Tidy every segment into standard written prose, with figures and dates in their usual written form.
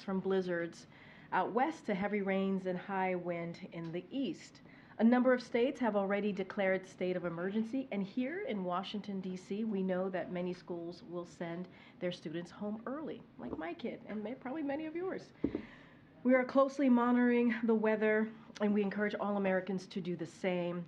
from blizzards out west to heavy rains and high wind in the east. A number of states have already declared state of emergency, and here in Washington, D.C., we know that many schools will send their students home early, like my kid, and probably many of yours. We are closely monitoring the weather, and we encourage all Americans to do the same.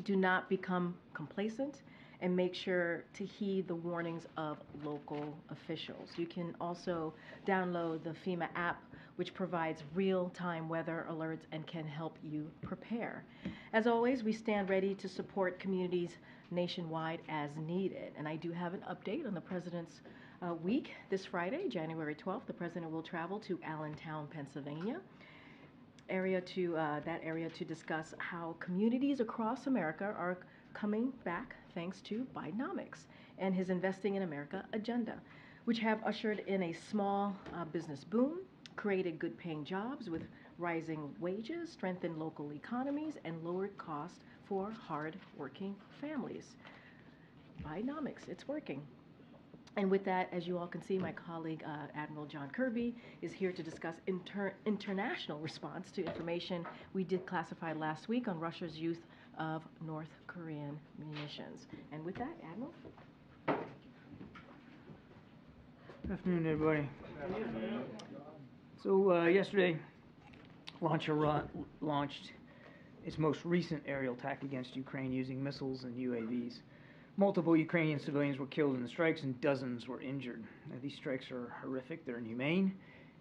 Do not become complacent, and make sure to heed the warnings of local officials. You can also download the FEMA app, which provides real-time weather alerts and can help you prepare. As always, we stand ready to support communities nationwide as needed. And I do have an update on the President's Week. This Friday, January 12th, the President will travel to Allentown, Pennsylvania, that area to discuss how communities across America are coming back thanks to Bidenomics and his Investing in America agenda, which have ushered in a small business boom, created good-paying jobs with rising wages, strengthened local economies, and lowered costs for hard-working families. Bidenomics, it's working. And with that, as you all can see, my colleague, Admiral John Kirby, is here to discuss international response to information we did classify last week on Russia's use of North Korean munitions. And with that, Admiral. Good afternoon, everybody. So yesterday, Russia launched its most recent aerial attack against Ukraine using missiles and UAVs. Multiple Ukrainian civilians were killed in the strikes and dozens were injured. Now, these strikes are horrific, they're inhumane,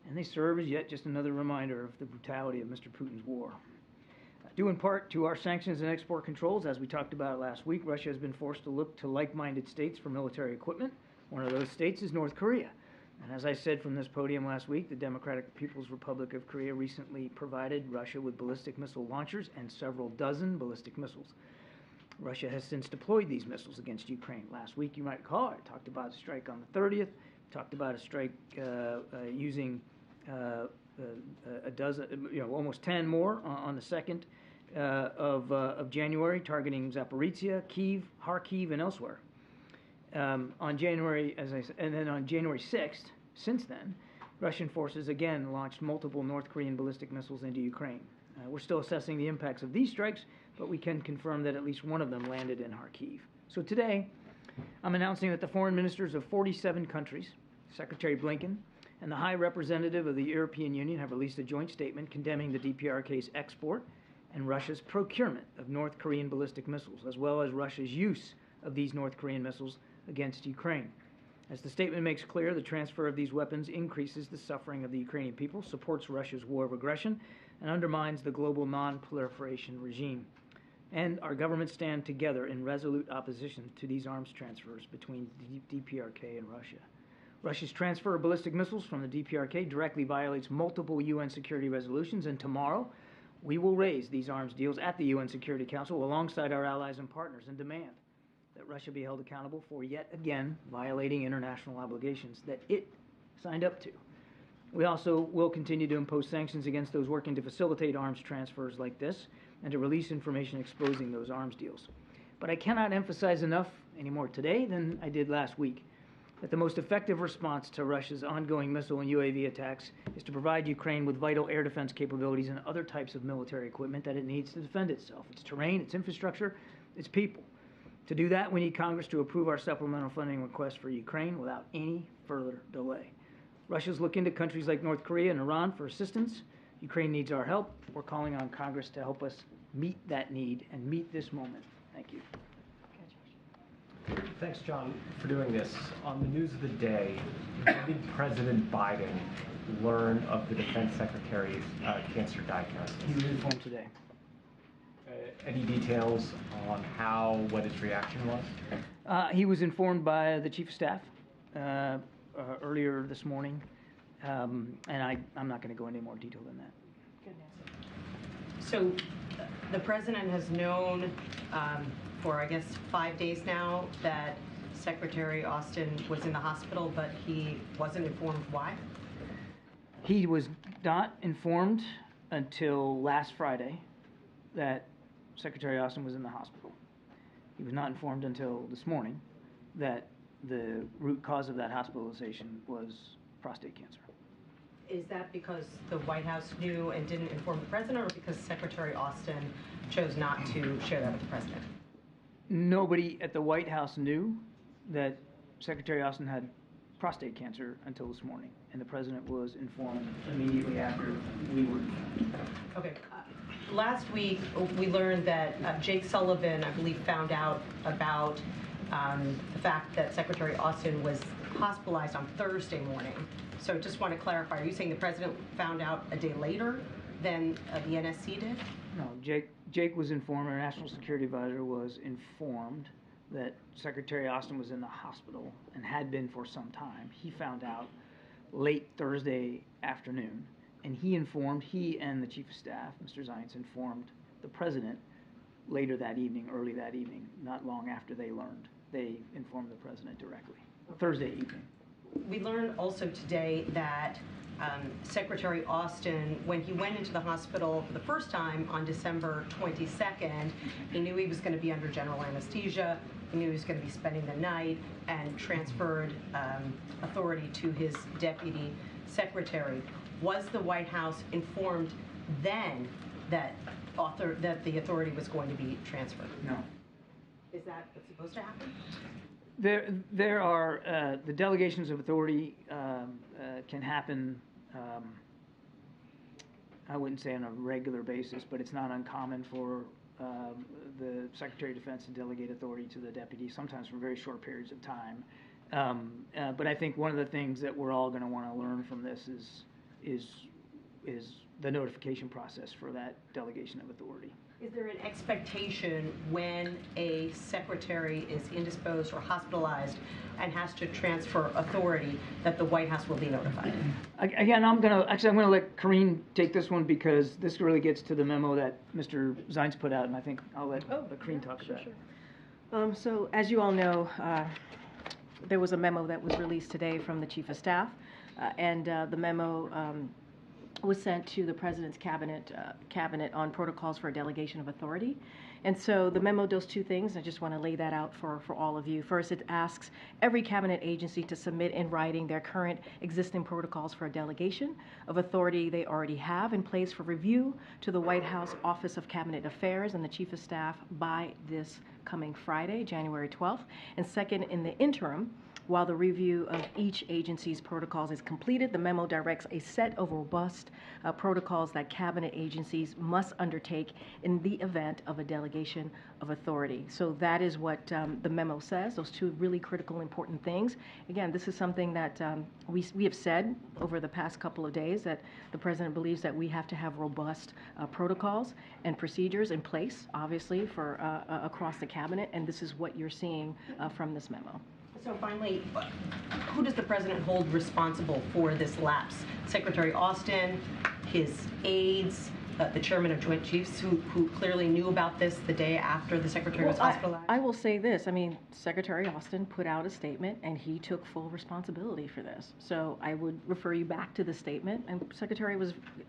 and they serve as yet just another reminder of the brutality of Mr. Putin's war. Due in part to our sanctions and export controls, as we talked about last week, Russia has been forced to look to like-minded states for military equipment. One of those states is North Korea. And as I said from this podium last week, the Democratic People's Republic of Korea recently provided Russia with ballistic missile launchers and several dozen ballistic missiles. Russia has since deployed these missiles against Ukraine. Last week, you might recall, I talked about a strike on the 30th, talked about a strike using a dozen, almost 10 more on the 2nd of January, targeting Zaporizhia, Kyiv, Kharkiv, and elsewhere. On January, as I said, and then on January 6th, since then, Russian forces again launched multiple North Korean ballistic missiles into Ukraine. We're still assessing the impacts of these strikes, but we can confirm that at least one of them landed in Kharkiv. So today, I'm announcing that the foreign ministers of 47 countries, Secretary Blinken, and the High Representative of the European Union have released a joint statement condemning the DPRK's export and Russia's procurement of North Korean ballistic missiles, as well as Russia's use of these North Korean missiles against Ukraine. As the statement makes clear, the transfer of these weapons increases the suffering of the Ukrainian people, supports Russia's war of aggression, and undermines the global non-proliferation regime. And our governments stand together in resolute opposition to these arms transfers between the DPRK and Russia. Russia's transfer of ballistic missiles from the DPRK directly violates multiple UN security resolutions, and tomorrow we will raise these arms deals at the UN Security Council alongside our allies and partners and demand that Russia be held accountable for yet again violating international obligations that it signed up to. We also will continue to impose sanctions against those working to facilitate arms transfers like this and to release information exposing those arms deals. But I cannot emphasize enough any more today than I did last week that the most effective response to Russia's ongoing missile and UAV attacks is to provide Ukraine with vital air defense capabilities and other types of military equipment that it needs to defend itself, its terrain, its infrastructure, its people. To do that, we need Congress to approve our supplemental funding request for Ukraine without any further delay. Russia's looking to countries like North Korea and Iran for assistance. Ukraine needs our help. We're calling on Congress to help us meet that need and meet this moment. Thank you. Thanks, John, for doing this. On the news of the day, when did President Biden learn of the Defense Secretary's cancer diagnosis? He was informed today. Any details on what his reaction was? He was informed by the Chief of Staff earlier this morning, and I'm not going to go into more detail than that. So the President has known for, I guess, 5 days now that Secretary Austin was in the hospital, but he wasn't informed why? He was not informed until last Friday that Secretary Austin was in the hospital. He was not informed until this morning that the root cause of that hospitalization was prostate cancer. Is that because the White House knew and didn't inform the president, or because Secretary Austin chose not to share that with the president? Nobody at the White House knew that Secretary Austin had prostate cancer until this morning, and the president was informed immediately after we were. Okay. Last week, we learned that Jake Sullivan, I believe, found out about the fact that Secretary Austin was hospitalized on Thursday morning. So just want to clarify, are you saying the president found out a day later than the NSC did? No, Jake was informed, our National Security Advisor was informed that Secretary Austin was in the hospital and had been for some time. He found out late Thursday afternoon, and he and the Chief of Staff, Mr. Zients, informed the President later that evening, early that evening, not long after they learned. They informed the President directly, Thursday evening. We learned also today that Secretary Austin, when he went into the hospital for the first time on December 22nd, he knew he was going to be under general anesthesia, he knew he was going to be spending the night, and transferred authority to his deputy secretary. Was the White House informed then that the authority was going to be transferred? No. Is that what's supposed to happen? There are the delegations of authority can happen. I wouldn't say on a regular basis, but it's not uncommon for the Secretary of Defense to delegate authority to the deputy, sometimes for very short periods of time. But I think one of the things that we're all going to want to learn from this is the notification process for that delegation of authority. Is there an expectation when a secretary is indisposed or hospitalized and has to transfer authority that the White House will be notified? Again, I'm going to let Karine take this one because this really gets to the memo that Mr. Zients put out, and I think I'll let Karine talk about it. Sure. So as you all know, there was a memo that was released today from the Chief of Staff, and the memo was sent to the President's cabinet on protocols for a delegation of authority. And so the memo does two things. I just want to lay that out for all of you. First, it asks every cabinet agency to submit in writing their current existing protocols for a delegation of authority they already have in place for review to the White House Office of Cabinet Affairs and the Chief of Staff by this coming Friday, January 12th. And second, in the interim, while the review of each agency's protocols is completed, the memo directs a set of robust protocols that cabinet agencies must undertake in the event of a delegation of authority. So that is what the memo says, those two really critical, important things. Again, this is something that we have said over the past couple of days, that the President believes that we have to have robust protocols and procedures in place, obviously, for across the cabinet, and this is what you're seeing from this memo. So finally, who does the president hold responsible for this lapse? Secretary Austin, his aides, the chairman of Joint Chiefs, who clearly knew about this the day after the secretary was hospitalized? I will say this. I mean, Secretary Austin put out a statement, and he took full responsibility for this. So I would refer you back to the statement. And Secretary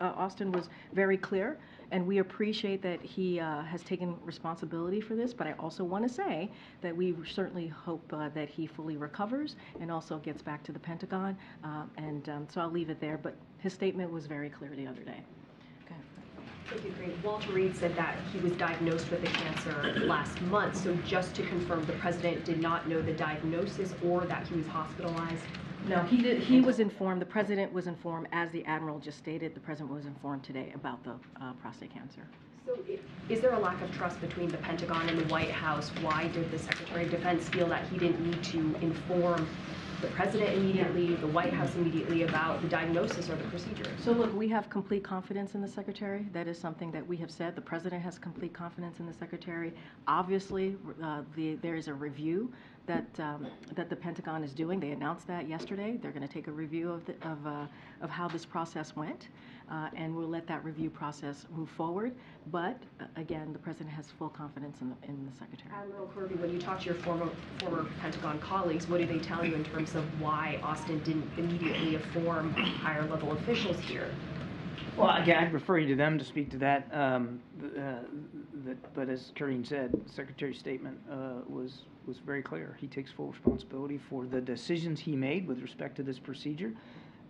Austin was very clear, and we appreciate that he has taken responsibility for this. But I also want to say that we certainly hope that he fully recovers and also gets back to the Pentagon. So I'll leave it there. But his statement was very clear the other day. Thank you, Karine. Walter Reed said that he was diagnosed with the cancer last month. So just to confirm, the president did not know the diagnosis or that he was hospitalized? No, he did. He was informed. The president was informed, as the admiral just stated. The president was informed today about the prostate cancer. So is there a lack of trust between the Pentagon and the White House? Why did the Secretary of Defense feel that he didn't need to inform the president immediately, the White House immediately about the diagnosis or the procedure? So look, we have complete confidence in the secretary. That is something that we have said. The president has complete confidence in the secretary. Obviously, there is a review that the Pentagon is doing. They announced that yesterday. They're going to take a review of how this process went, and we'll let that review process move forward. But again, the president has full confidence in the secretary. Admiral Kirby, when you talk to your former Pentagon colleagues, what do they tell you in terms of why Austin didn't immediately inform higher level officials here? Well, again, I'd refer you to them to speak to that. But as Karine said, the Secretary's statement was very clear. He takes full responsibility for the decisions he made with respect to this procedure.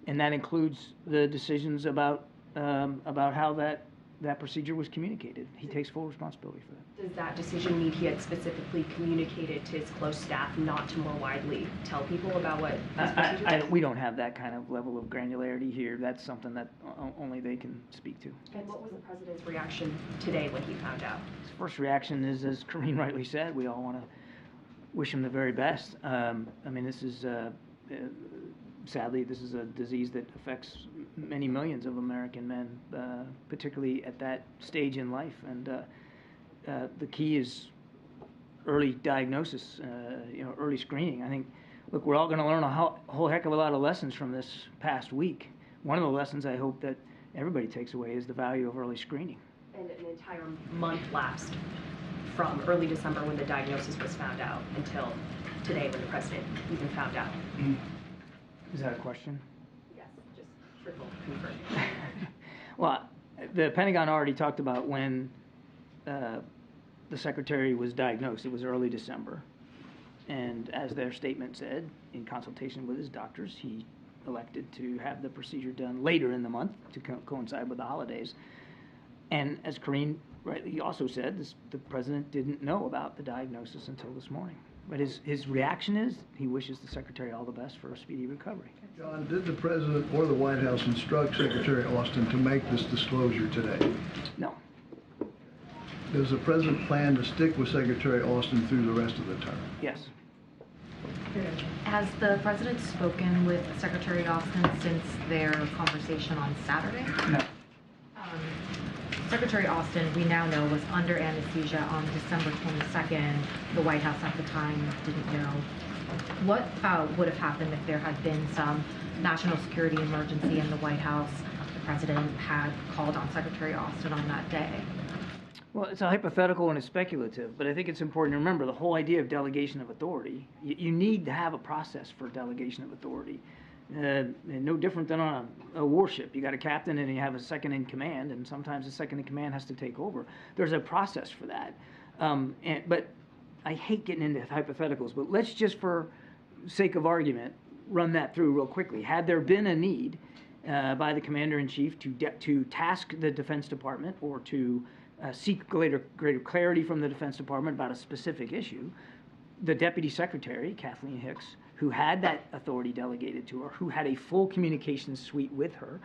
and that includes the decisions about how that procedure was communicated. He takes full responsibility for that. Does that decision mean he had specifically communicated to his close staff not to more widely tell people about what his procedure was? We don't have that kind of level of granularity here. That's something that only they can speak to. And what was the president's reaction today when he found out? His first reaction is, as Karine rightly said, we all want to wish him the very best. I mean, this is sadly, this is a disease that affects many millions of American men, particularly at that stage in life. And the key is early diagnosis, early screening. I think, look, we're all going to learn a whole heck of a lot of lessons from this past week. One of the lessons I hope that everybody takes away is the value of early screening. And an entire month lapsed from early December when the diagnosis was found out until today when the president even found out. Is that a question? Yes, just triple confirm. Well, the Pentagon already talked about when the secretary was diagnosed. It was early December. And as their statement said, in consultation with his doctors, he elected to have the procedure done later in the month to coincide with the holidays. And as Karine rightly also said, the president didn't know about the diagnosis until this morning. But his reaction is he wishes the secretary all the best for a speedy recovery. John, did the president or the White House instruct Secretary Austin to make this disclosure today? No. Does the president plan to stick with Secretary Austin through the rest of the term? Yes. Has the president spoken with Secretary Austin since their conversation on Saturday? No. Secretary Austin, we now know, was under anesthesia on December 22nd. The White House at the time didn't know. What would have happened if there had been some national security emergency in the White House? The president had called on Secretary Austin on that day. Well, it's a hypothetical and it's speculative, but I think it's important to remember the whole idea of delegation of authority. You need to have a process for delegation of authority. No different than on a warship. You got a captain and you have a second in command, and sometimes the second in command has to take over. There's a process for that. But I hate getting into hypotheticals, but let's just, for sake of argument, run that through real quickly. Had there been a need by the commander-in-chief to task the Defense Department or to seek greater clarity from the Defense Department about a specific issue, the Deputy Secretary, Kathleen Hicks, who had that authority delegated to her, who had a full communications suite with her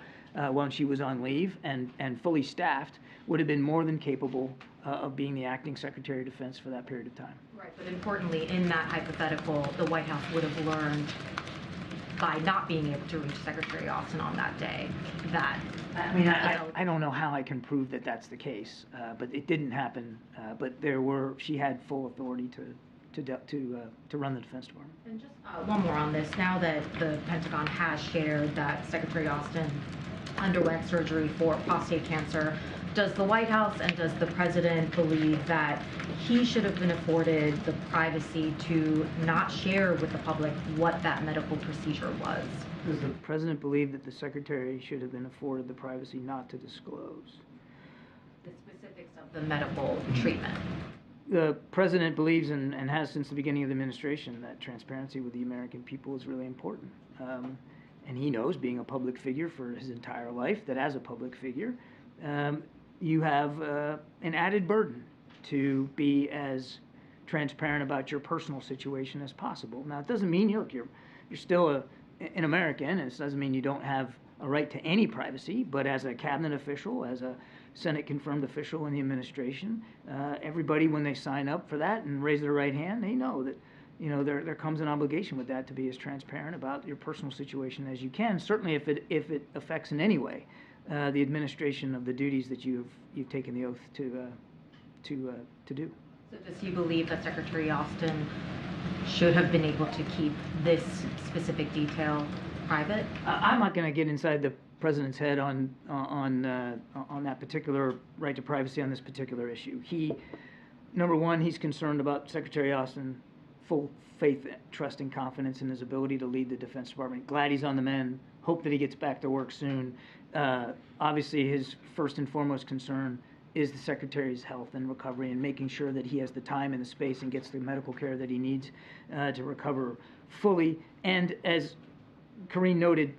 when she was on leave and fully staffed, would have been more than capable of being the acting Secretary of Defense for that period of time. Right, but importantly, in that hypothetical, the White House would have learned by not being able to reach Secretary Austin on that day that... I mean, I don't know how I can prove that that's the case, but it didn't happen. But she had full authority to run the Defense Department. And just one more on this. Now that the Pentagon has shared that Secretary Austin underwent surgery for prostate cancer, does the White House and does the President believe that he should have been afforded the privacy to not share with the public what that medical procedure was? Does the President believe that the Secretary should have been afforded the privacy not to disclose the specifics of the medical treatment? The President believes and has since the beginning of the administration that transparency with the American people is really important. And he knows, being a public figure for his entire life, that as a public figure, you have an added burden to be as transparent about your personal situation as possible. Now, it doesn't mean you're still an American, and it doesn't mean you don't have a right to any privacy, but as a cabinet official, as a Senate-confirmed official in the administration, everybody, when they sign up for that and raise their right hand, they know that there comes an obligation with that to be as transparent about your personal situation as you can. Certainly, if it affects in any way the administration of the duties that you've taken the oath to do. So does he believe that Secretary Austin should have been able to keep this specific detail private? I'm not going to get inside the President's head on that particular right to privacy on this particular issue. Number one, he's concerned about Secretary Austin, full faith, trust, and confidence in his ability to lead the Defense Department. Glad he's on the mend. Hope that he gets back to work soon. Obviously, his first and foremost concern is the Secretary's health and recovery, and making sure that he has the time and the space and gets the medical care that he needs to recover fully. And as Karine noted,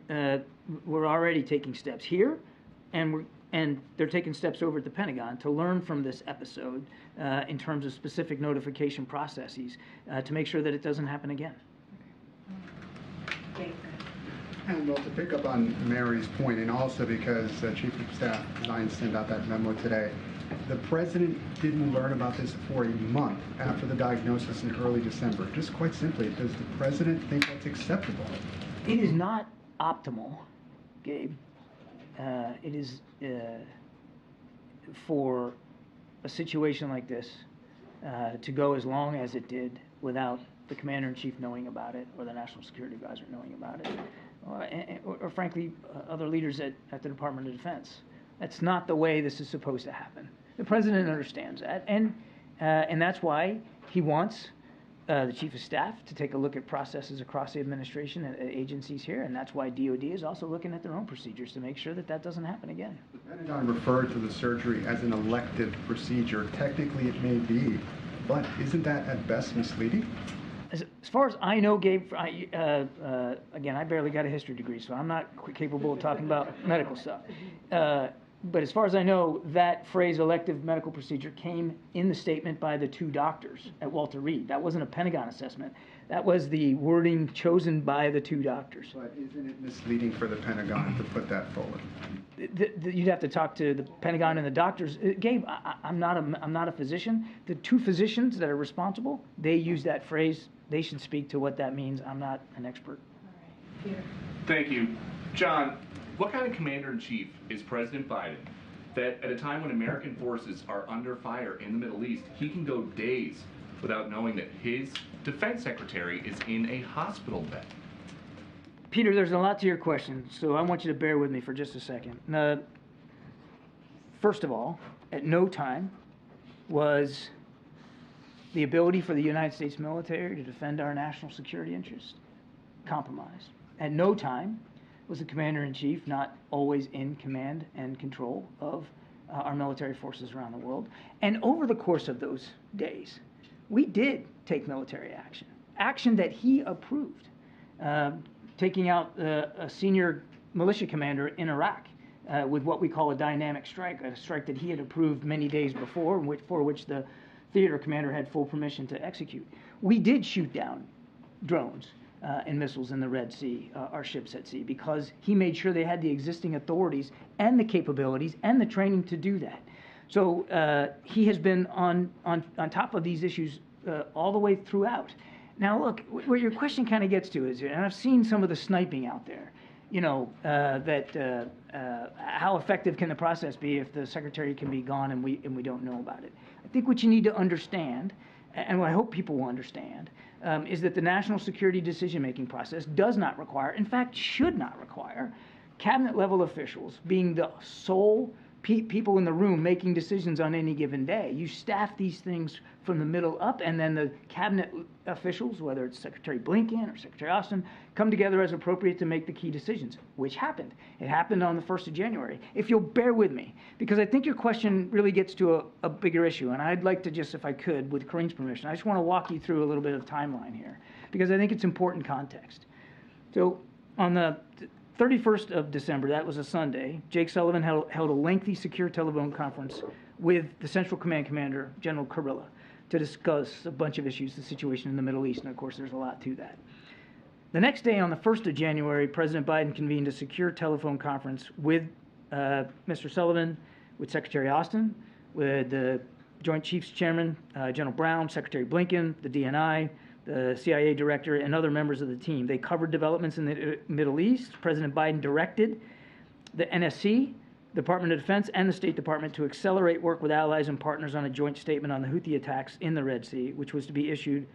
we're already taking steps here, and they're taking steps over at the Pentagon to learn from this episode in terms of specific notification processes to make sure that it doesn't happen again. And well, to pick up on Mary's point, and also because Chief of Staff Ryan sent out that memo today, the president didn't learn about this for a month after the diagnosis in early December. Just quite simply, does the president think that's acceptable? It is not optimal, Gabe. It is for a situation like this to go as long as it did without the commander-in-chief knowing about it or the national security advisor knowing about it, or frankly, other leaders at the Department of Defense. That's not the way this is supposed to happen. The president understands that, and that's why he wants the chief of staff to take a look at processes across the administration and agencies here, and that's why DOD is also looking at their own procedures to make sure that that doesn't happen again. The Pentagon referred to the surgery as an elective procedure. Technically, it may be, but isn't that at best misleading? As far as I know, Gabe, again, I barely got a history degree, so I'm not capable of talking about medical stuff. But as far as I know, that phrase elective medical procedure came in the statement by the two doctors at Walter Reed. That wasn't a Pentagon assessment. That was the wording chosen by the two doctors. But isn't it misleading for the Pentagon to put that forward? You'd have to talk to the Pentagon and the doctors. Gabe, I'm not a physician. The two physicians that are responsible, they use that phrase. They should speak to what that means. I'm not an expert. All right, Peter. Thank you. John, what kind of commander-in-chief is President Biden that at a time when American forces are under fire in the Middle East, he can go days without knowing that his defense secretary is in a hospital bed? Peter, there's a lot to your question, so I want you to bear with me for just a second. First of all, at no time was the ability for the United States military to defend our national security interests compromised. At no time was the commander-in-chief not always in command and control of our military forces around the world. And over the course of those days, we did take military action that he approved, taking out a senior militia commander in Iraq with what we call a dynamic strike, a strike that he had approved many days before, for which the theater commander had full permission to execute. We did shoot down drones and missiles in the Red Sea, our ships at sea, because he made sure they had the existing authorities and the capabilities and the training to do that. So he has been on top of these issues all the way throughout. Now, look, where your question kind of gets to is, and I've seen some of the sniping out there, how effective can the process be if the secretary can be gone and we don't know about it? I think what you need to understand, and what I hope people will understand, is that the national security decision-making process does not require, in fact, should not require, cabinet-level officials being the sole people in the room making decisions on any given day. You staff these things from the middle up, and then the cabinet officials, whether it's Secretary Blinken or Secretary Austin, come together as appropriate to make the key decisions, which happened. It happened on the 1st of January. If you'll bear with me, because I think your question really gets to a bigger issue, and I'd like to just, if I could, with Karine's permission, I just want to walk you through a little bit of timeline here, because I think it's important context. So on the 31st of December, that was a Sunday, Jake Sullivan held a lengthy secure telephone conference with the Central Command Commander, General Kurilla, to discuss a bunch of issues, the situation in the Middle East, and of course there's a lot to that. The next day, on the 1st of January, President Biden convened a secure telephone conference with Mr. Sullivan, with Secretary Austin, with the Joint Chiefs Chairman, General Brown, Secretary Blinken, the DNI, the CIA director, and other members of the team. They covered developments in the Middle East. President Biden directed the NSC, Department of Defense, and the State Department to accelerate work with allies and partners on a joint statement on the Houthi attacks in the Red Sea, which was to be issued,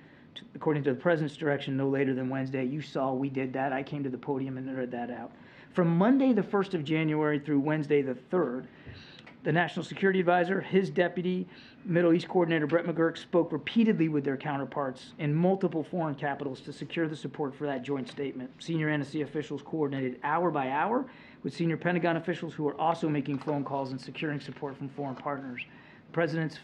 according to the President's direction, no later than Wednesday. You saw we did that. I came to the podium and read that out. From Monday, the 1st of January, through Wednesday, the 3rd, the National Security Advisor, his deputy, Middle East Coordinator Brett McGurk, spoke repeatedly with their counterparts in multiple foreign capitals to secure the support for that joint statement. Senior NSC officials coordinated hour by hour with senior Pentagon officials who are also making phone calls and securing support from foreign partners. President's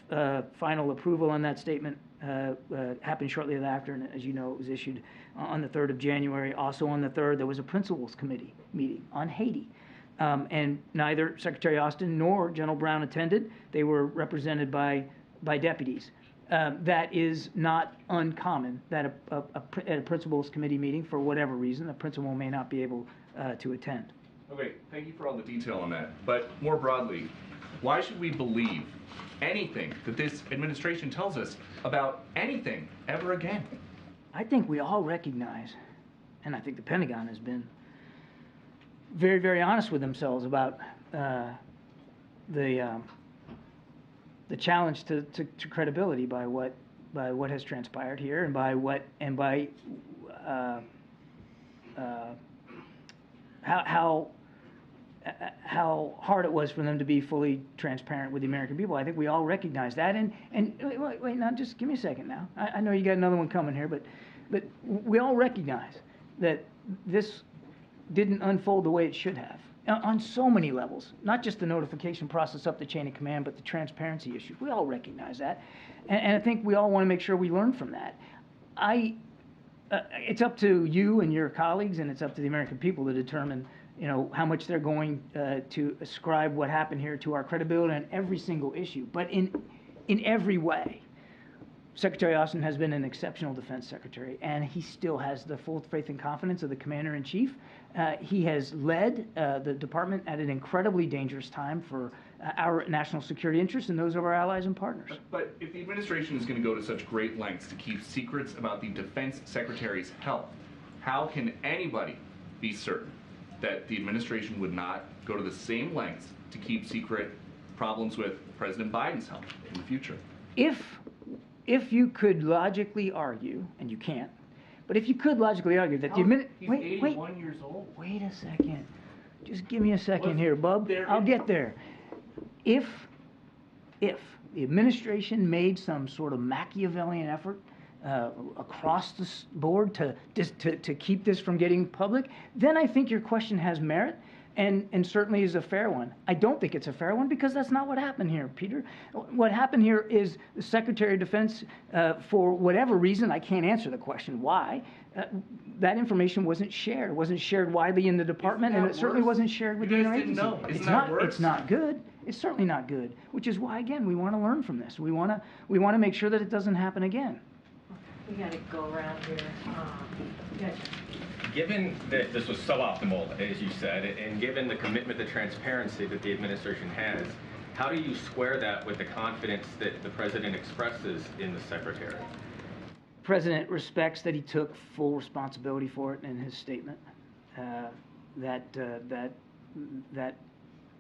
final approval on that statement happened shortly thereafter, and as you know, it was issued on the 3rd of January. Also on the 3rd, there was a Principals Committee meeting on Haiti. And neither Secretary Austin nor General Brown attended. They were represented by deputies. That is not uncommon, that at a Principals Committee meeting, for whatever reason, the principal may not be able to attend. Okay, thank you for all the detail on that. But more broadly, why should we believe anything that this administration tells us about anything ever again? I think we all recognize, and I think the Pentagon has been very, very honest with themselves about the challenge to credibility by what has transpired here, and by how hard it was for them to be fully transparent with the American people. I think we all recognize that. And wait, now just give me a second now. I know you got another one coming here, but we all recognize that this didn't unfold the way it should have on so many levels, not just the notification process up the chain of command, but the transparency issues. We all recognize that. And I think we all want to make sure we learn from that. It's up to you and your colleagues, and it's up to the American people to determine how much they're going to ascribe what happened here to our credibility on every single issue. But in every way, Secretary Austin has been an exceptional defense secretary, and he still has the full faith and confidence of the commander-in-chief. He has led the department at an incredibly dangerous time for our national security interests and those of our allies and partners. But if the administration is going to go to such great lengths to keep secrets about the defense secretary's health, how can anybody be certain that the administration would not go to the same lengths to keep secret problems with President Biden's health in the future? If you could logically argue, and you can't, but if you could logically argue that He's 81 years old. Wait a second. Just give me a second here, bub. I'll get there. If the administration made some sort of Machiavellian effort across the board to keep this from getting public, then I think your question has merit and certainly is a fair one. I don't think it's a fair one because that's not what happened here, Peter. What happened here is the Secretary of Defense, for whatever reason, I can't answer the question why, that information wasn't shared. It wasn't shared widely in the department, and it certainly wasn't shared with the interagency. It's not good. It's certainly not good, which is why, again, we want to learn from this. We want to make sure that it doesn't happen again. We got to go around here. Given that this was suboptimal, as you said, and given the commitment to transparency that the administration has, how do you square that with the confidence that the president expresses in the secretary? The president respects that he took full responsibility for it in his statement. That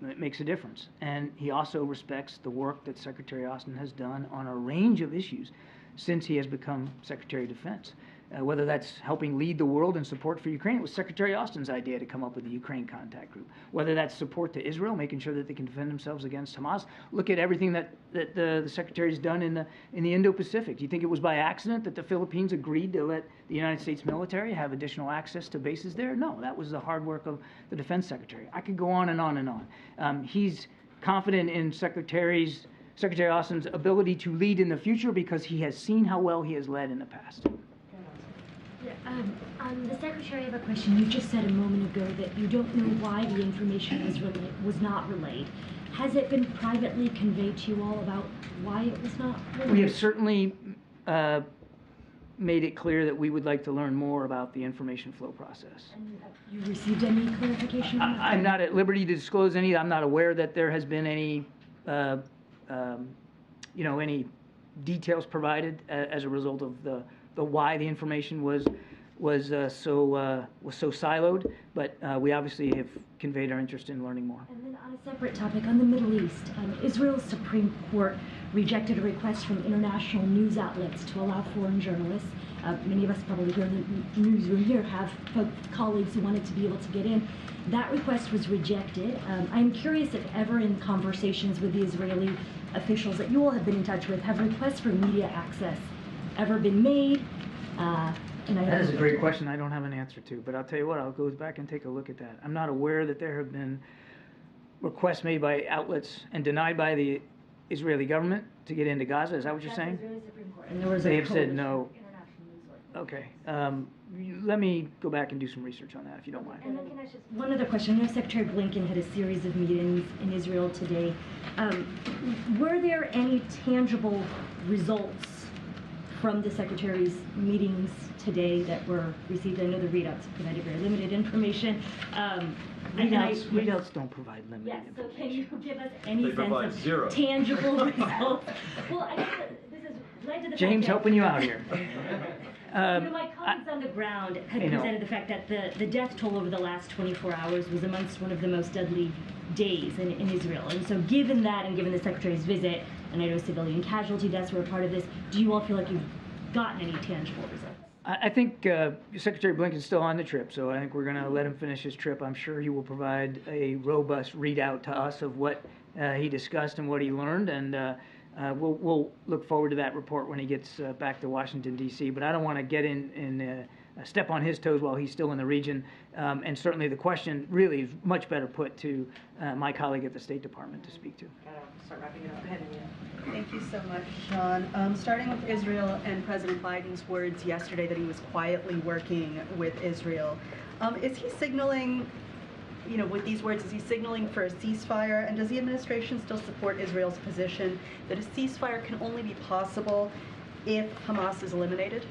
makes a difference. And he also respects the work that Secretary Austin has done on a range of issues since he has become Secretary of Defense. Whether that's helping lead the world in support for Ukraine, it was Secretary Austin's idea to come up with the Ukraine Contact Group. Whether that's support to Israel, making sure that they can defend themselves against Hamas. Look at everything that the Secretary's done in the Indo-Pacific. Do you think it was by accident that the Philippines agreed to let the United States military have additional access to bases there? No, that was the hard work of the Defense Secretary. I could go on and on and on. He's confident in Secretary Austin's ability to lead in the future because he has seen how well he has led in the past. The Secretary, I have a question. You just said a moment ago that you don't know why the information was not relayed. Has it been privately conveyed to you all about why it was not relayed? We have certainly made it clear that we would like to learn more about the information flow process. And have you received any clarification on that? I'm not at liberty to disclose any. I'm not aware that there has been any, any details provided as a result of the why the information was so siloed, but we obviously have conveyed our interest in learning more. And then on a separate topic, on the Middle East, Israel's Supreme Court rejected a request from international news outlets to allow foreign journalists. Many of us probably here in the newsroom here have colleagues who wanted to be able to get in. That request was rejected. I'm curious if ever in conversations with the Israeli officials that you all have been in touch with, have requests for media access ever been made? That is a great question I don't have an answer to, but I'll tell you what, I'll go back and take a look at that. I'm not aware that there have been requests made by outlets and denied by the Israeli government to get into Gaza? Is that what you're saying? Israeli Supreme Court. And there was They have said coalition no. of international news organizations. Okay. Let me go back and do some research on that, if you don't mind. And then can I just, one other question. I know Secretary Blinken had a series of meetings in Israel today. Were there any tangible results from the Secretary's meetings today that were received? I know the readouts provided very limited information. Readouts don't provide limited Yes, so information. can you give us any They provide sense of zero. tangible results? Well, I guess that this is led to the James fact that, helping you out here. my colleagues on the ground had I know. presented the fact that the death toll over the last 24 hours was amongst one of the most deadly days in Israel. And so given that and given the Secretary's visit, and I know civilian casualty deaths were a part of this, do you all feel like you've gotten any tangible results? I think Secretary Blinken's still on the trip, so I think we're going to let him finish his trip. I'm sure he will provide a robust readout to us of what he discussed and what he learned, and we'll look forward to that report when he gets back to Washington, D.C. But I don't want to get in step on his toes while he's still in the region, and certainly the question really is much better put to my colleague at the State Department to speak to. Start wrapping it up. Go ahead, Anita. Thank you so much, Sean. Starting with Israel and President Biden's words yesterday that he was quietly working with Israel. Is he signaling, with these words, is he signaling for a ceasefire? And does the administration still support Israel's position that a ceasefire can only be possible if Hamas is eliminated?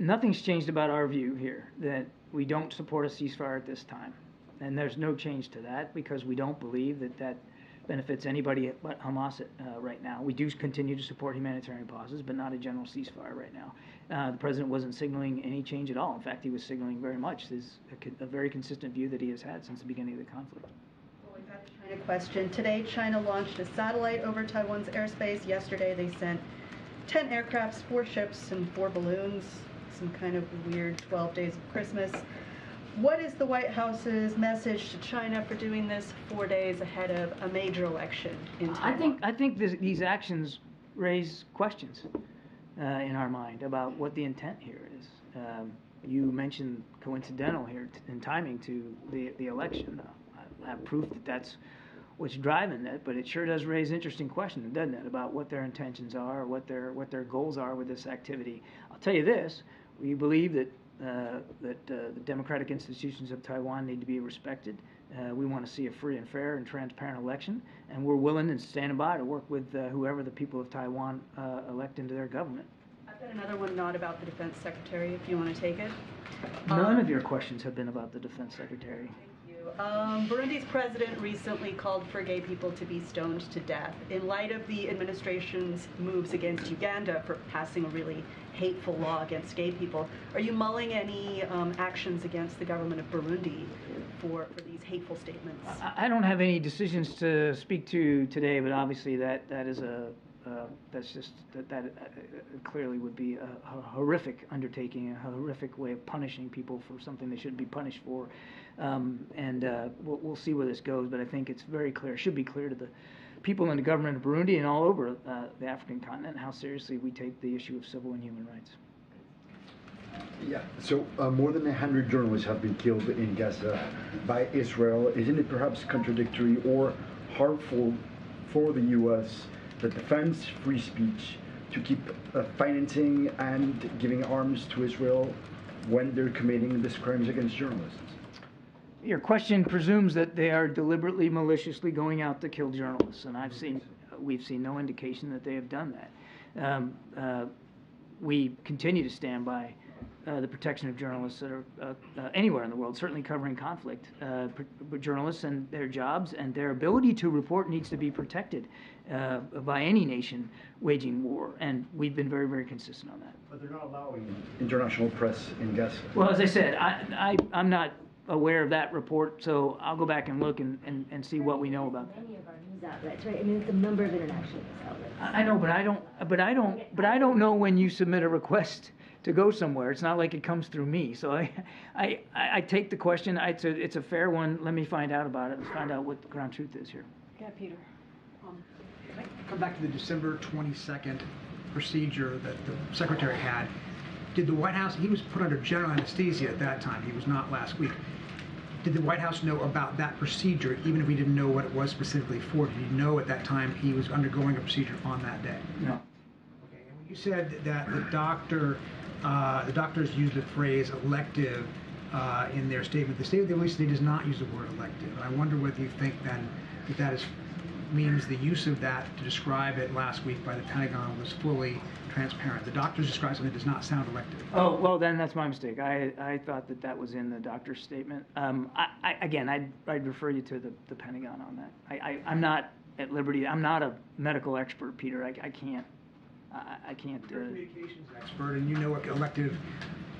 Nothing's changed about our view here, that we don't support a ceasefire at this time. And there's no change to that because we don't believe that benefits anybody but Hamas right now. We do continue to support humanitarian pauses, but not a general ceasefire right now. The president wasn't signaling any change at all. In fact, he was signaling very much a very consistent view that he has had since the beginning of the conflict. Well, we've got the China question. Today, China launched a satellite over Taiwan's airspace. Yesterday, they sent 10 aircrafts, 4 ships, and 4 balloons. Some kind of weird 12 days of Christmas. What is the White House's message to China for doing this 4 days ahead of a major election in Taiwan? I think these actions raise questions in our mind about what the intent here is. You mentioned coincidental here in timing to the election. I have proof that that's what's driving it, but it sure does raise interesting questions, doesn't it, about what their intentions are, what their goals are with this activity. I'll tell you this: we believe that the democratic institutions of Taiwan need to be respected. We want to see a free and fair and transparent election, and we're willing and standing by to work with whoever the people of Taiwan elect into their government. I've got another one not about the Defense Secretary, if you want to take it. None of your questions have been about the Defense Secretary. Thank you. Burundi's president recently called for gay people to be stoned to death. In light of the administration's moves against Uganda for passing a really hateful law against gay people, are you mulling any actions against the government of Burundi for these hateful statements? I don't have any decisions to speak to today, but obviously that is that clearly would be a horrific undertaking, a horrific way of punishing people for something they shouldn't be punished for, and we'll see where this goes. But I think it's very clear, should be clear to the people in the government of Burundi and all over the African continent how seriously we take the issue of civil and human rights. Yeah, so more than 100 journalists have been killed in Gaza by Israel. Isn't it perhaps contradictory or harmful for the U.S. that defends free speech to keep financing and giving arms to Israel when they're committing these crimes against journalists? Your question presumes that they are deliberately, maliciously going out to kill journalists, and we've seen no indication that they have done that. We continue to stand by the protection of journalists that are anywhere in the world, certainly covering conflict. Journalists and their jobs and their ability to report needs to be protected by any nation waging war, and we've been very, very consistent on that. But they're not allowing international press in Gaza. Well, as I said, I'm not aware of that report, so I'll go back and look and see what we know about that. Many of our news outlets, right? I mean, it's a number of international news outlets. I know, but I don't know when you submit a request to go somewhere. It's not like it comes through me. So I take the question. It's a fair one. Let me find out about it. Let's find out what the ground truth is here. Yeah, Peter. Come back to the December 22nd procedure that the Secretary had. Did the White House, he was put under general anesthesia at that time. He was not last week. did the White House know about that procedure, even if we didn't know what it was specifically for? Did he know at that time he was undergoing a procedure on that day? No. Okay. And when you said that the doctors used the phrase elective in their statement, the State of the University does not use the word elective. And I wonder whether you think then that means the use of that to describe it last week by the Pentagon was fully transparent. The doctors described something that does not sound elective. Oh, well, then that's my mistake. I thought that was in the doctor's statement. I'd refer you to the Pentagon on that. I'm not at liberty. I'm not a medical expert, Peter. I can't. You're a communications expert, and you know what elective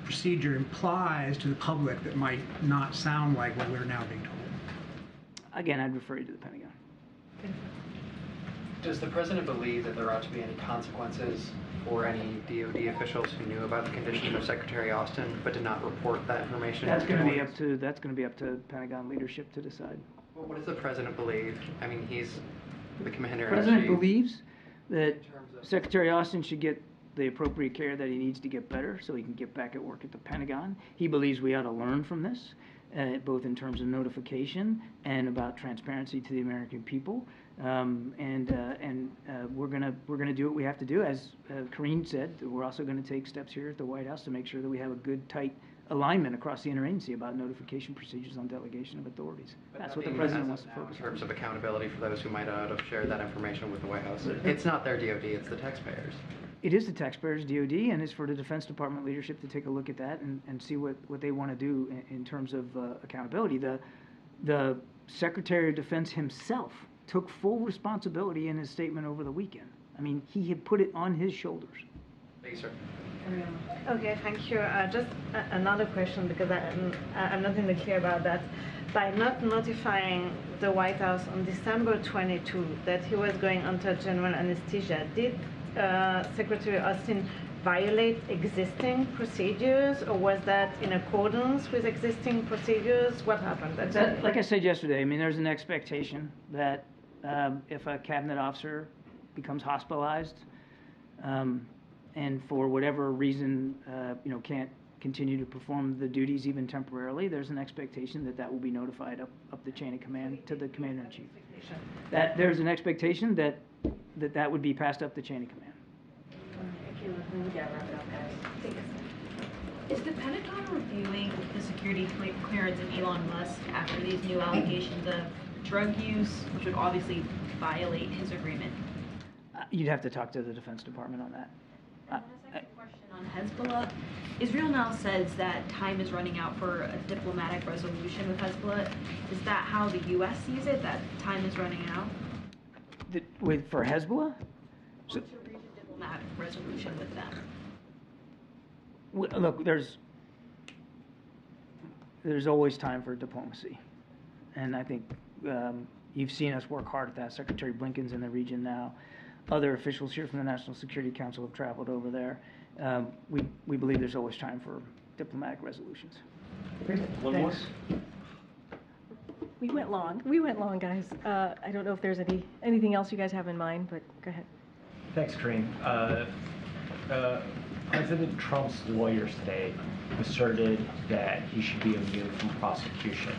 procedure implies to the public that might not sound like what we're now being told. Again, I'd refer you to the Pentagon. Does the president believe that there ought to be any consequences for any DoD officials who knew about the condition of Secretary Austin but did not report that information? That's going to be up to Pentagon leadership to decide. Well, what does the president believe? I mean, he's the commander-in-chief. The president believes that Secretary Austin should get the appropriate care that he needs to get better so he can get back at work at the Pentagon. He believes we ought to learn from this, both in terms of notification and about transparency to the American people. We're gonna do what we have to do. As Karine said, we're also going to take steps here at the White House to make sure that we have a good, tight alignment across the interagency about notification procedures on delegation of authorities. That's what the president wants to focus on. In terms of accountability for those who might not have shared that information with the White House, it's not their DoD, it's the taxpayers. It is the taxpayers' DoD, and it's for the Defense Department leadership to take a look at that and see what they want to do in terms of accountability. The Secretary of Defense himself took full responsibility in his statement over the weekend. I mean, he had put it on his shoulders. Thank you, sir. Okay, thank you. Just another question, because I'm not in the clear about that. By not notifying the White House on December 22 that he was going under general anesthesia, did Secretary Austin violate existing procedures, or was that in accordance with existing procedures? What happened? Like I said yesterday, I mean, there's an expectation that if a cabinet officer becomes hospitalized and for whatever reason, can't continue to perform the duties even temporarily, there's an expectation that will be notified up the chain of command to the commander-in-chief. That there's an expectation that would be passed up the chain of command. Is the Pentagon reviewing the security clearance of Elon Musk after these new allegations of drug use, which would obviously violate his agreement? You'd have to talk to the Defense Department on that. And a second question on Hezbollah. Israel now says that time is running out for a diplomatic resolution with Hezbollah. Is that how the U.S. sees it, that time is running out? For Hezbollah? To reach a diplomatic resolution with them. Look, there's always time for diplomacy. And I think you've seen us work hard at that. Secretary Blinken's in the region now. Other officials here from the National Security Council have traveled over there. We believe there's always time for diplomatic resolutions. One more? We went long, guys. I don't know if there's anything else you guys have in mind, but go ahead. Thanks, Karine. President Trump's lawyers today asserted that he should be immune from prosecution.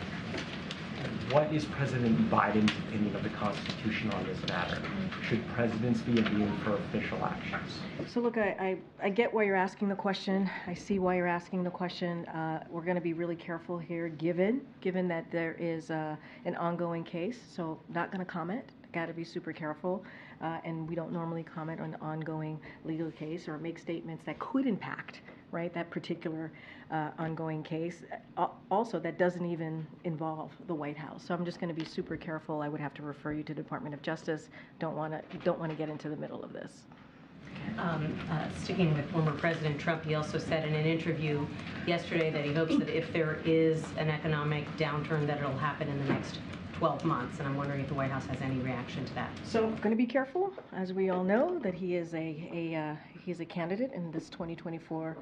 What is President Biden's opinion of the Constitution on this matter? Should presidents be immune for official actions? So look, I get why you're asking the question. I see why you're asking the question. We're going to be really careful here, given that there is an ongoing case. So not going to comment. Got to be super careful. And we don't normally comment on an ongoing legal case or make statements that could impact, right, that particular ongoing case. Also, that doesn't even involve the White House. So I'm just going to be super careful. I would have to refer you to Department of Justice. Don't want to get into the middle of this. Sticking with former President Trump, he also said in an interview yesterday that he hopes that if there is an economic downturn, that it'll happen in the next 12 months, and I'm wondering if the White House has any reaction to that. So I'm going to be careful, as we all know, that he is a candidate in this 2024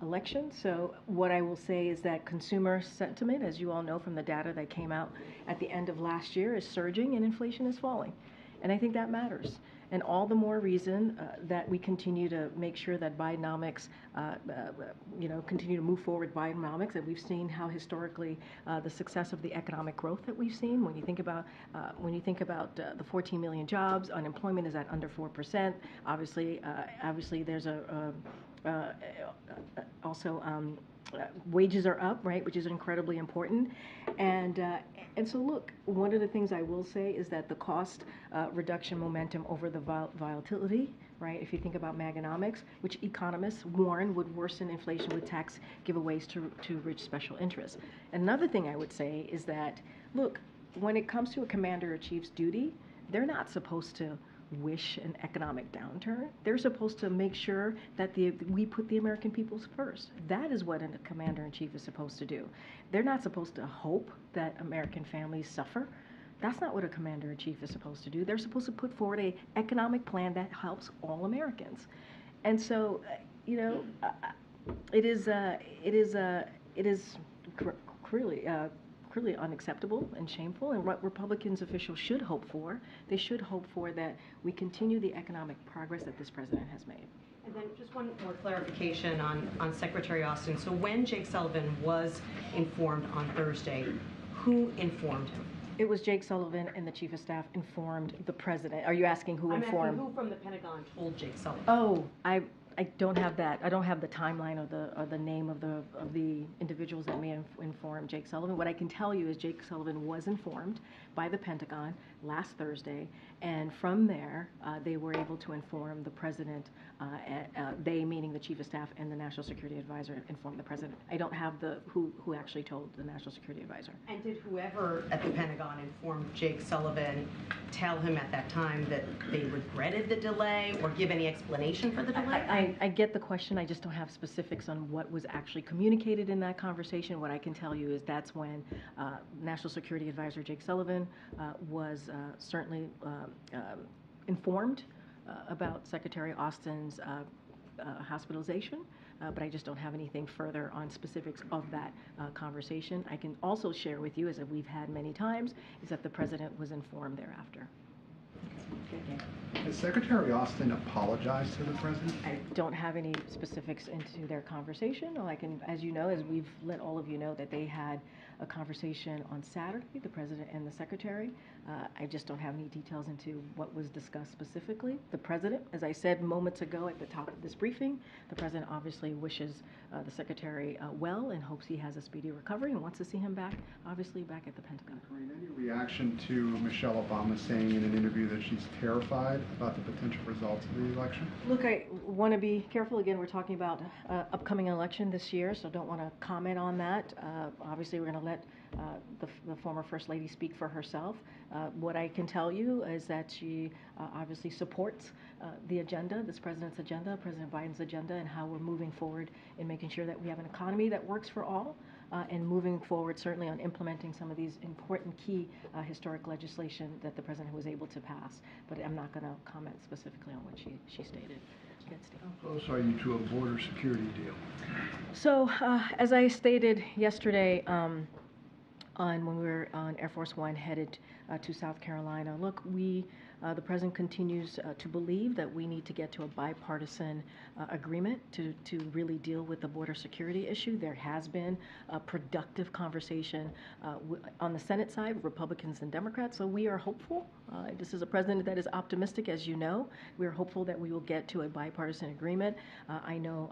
election. So what I will say is that consumer sentiment, as you all know from the data that came out at the end of last year, is surging and inflation is falling. And I think that matters. And all the more reason that we continue to make sure that Bidenomics, continue to move forward Bidenomics. And we've seen how historically the success of the economic growth that we've seen. When you think about the 14 million jobs, unemployment is at under 4%. Obviously, there's wages are up, right, which is incredibly important. And so look, one of the things I will say is that the cost reduction momentum over the volatility, right, if you think about Maganomics, which economists warn would worsen inflation with tax giveaways to rich special interests. Another thing I would say is that, look, when it comes to a commander-in-chief's duty, they're not supposed to wish an economic downturn. They're supposed to make sure that we put the American people first. That is what a commander-in-chief is supposed to do. They're not supposed to hope that American families suffer. That's not what a commander-in-chief is supposed to do. They're supposed to put forward an economic plan that helps all Americans. And so, it is clearly unacceptable and shameful, and what Republicans officials should hope for, they should hope for that we continue the economic progress that this president has made. And then just one more clarification on Secretary Austin. So when Jake Sullivan was informed on Thursday, who informed him? It was Jake Sullivan, and the Chief of Staff informed the president. Are you asking who informed? I'm asking who from the Pentagon told Jake Sullivan? Oh, I don't have that. I don't have the timeline or the name of the individuals that may have informed Jake Sullivan. What I can tell you is Jake Sullivan was informed by the Pentagon last Thursday, and from there they were able to inform the president. They, meaning the Chief of Staff and the National Security Advisor, informed the president. I don't have who actually told the National Security Advisor. And did whoever at the Pentagon informed Jake Sullivan tell him at that time that they regretted the delay or give any explanation for the delay? I get the question. I just don't have specifics on what was actually communicated in that conversation. What I can tell you is that's when National Security Advisor Jake Sullivan was certainly informed about Secretary Austin's hospitalization, but I just don't have anything further on specifics of that conversation. I can also share with you, as we've had many times, is that the president was informed thereafter. Has Secretary Austin apologized to the president? I don't have any specifics into their conversation. All I can, as you know, as we've let all of you know, that they had a conversation on Saturday, the president and the secretary. I just don't have any details into what was discussed specifically. The president, as I said moments ago at the top of this briefing, the president obviously wishes the secretary well and hopes he has a speedy recovery and wants to see him back, obviously back at the Pentagon. Karine, any reaction to Michelle Obama saying in an interview that she's terrified about the potential results of the election? Look, I want to be careful. Again, we're talking about upcoming election this year, so don't want to comment on that. Obviously, we're going to let the former First Lady speak for herself. What I can tell you is that she obviously supports the agenda, this president's agenda, President Biden's agenda, and how we're moving forward in making sure that we have an economy that works for all, and moving forward certainly on implementing some of these important key historic legislation that the president was able to pass. But I'm not going to comment specifically on what she stated. How close are you to a border security deal? So, as I stated yesterday, when we were on Air Force One headed to South Carolina, look, the president continues to believe that we need to get to a bipartisan agreement to really deal with the border security issue. There has been a productive conversation on the Senate side, Republicans and Democrats, so we are hopeful. This is a president that is optimistic, as you know. We are hopeful that we will get to a bipartisan agreement. I know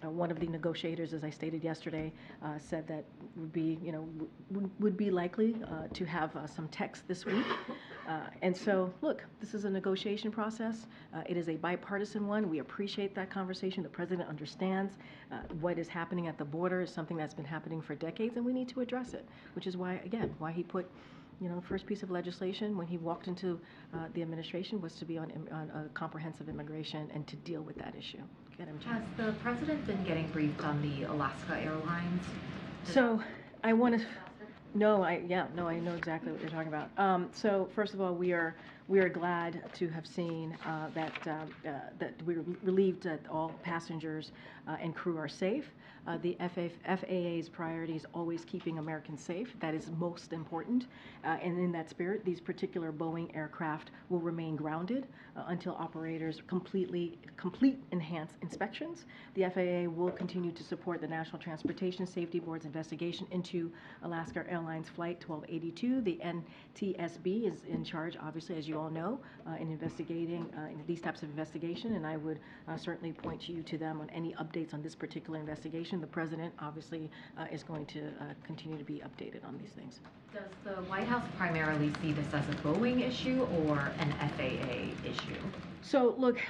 one of the negotiators, as I stated yesterday, said that would be likely to have some text this week. And so, look, this is a negotiation process. It is a bipartisan one. We appreciate that conversation. The president understands what is happening at the border is something that's been happening for decades, and we need to address it, which is why he put the first piece of legislation when he walked into the administration was to be on a comprehensive immigration and to deal with that issue. Has the president been getting briefed on the Alaska Airlines? So I want to. No, I know exactly what you're talking about. So first of all, we are glad to have seen that we're relieved that all passengers and crew are safe. The FAA's priority is always keeping Americans safe. That is most important. And in that spirit, these particular Boeing aircraft will remain grounded until operators complete enhanced inspections. The FAA will continue to support the National Transportation Safety Board's investigation into Alaska Airlines Flight 1282. The NTSB is in charge, obviously, as you all know, in investigating these types of investigation, and I would certainly point you to them on any updates on this particular investigation. The President, obviously, is going to continue to be updated on these things. Does the White House primarily see this as a Boeing issue or an FAA issue? So, look,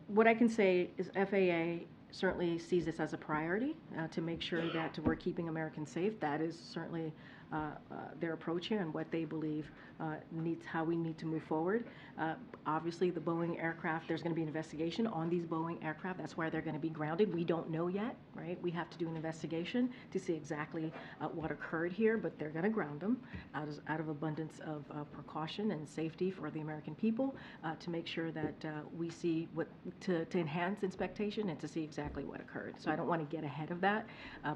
what I can say is FAA certainly sees this as a priority to make sure that we're keeping Americans safe. That is certainly their approach here and what they believe how we need to move forward. Obviously, the Boeing aircraft, there's going to be an investigation on these Boeing aircraft. That's why they're going to be grounded. We don't know yet, right? We have to do an investigation to see exactly what occurred here, but they're going to ground them out of abundance of precaution and safety for the American people to make sure that we see to enhance inspection and to see exactly what occurred. So I don't want to get ahead of that,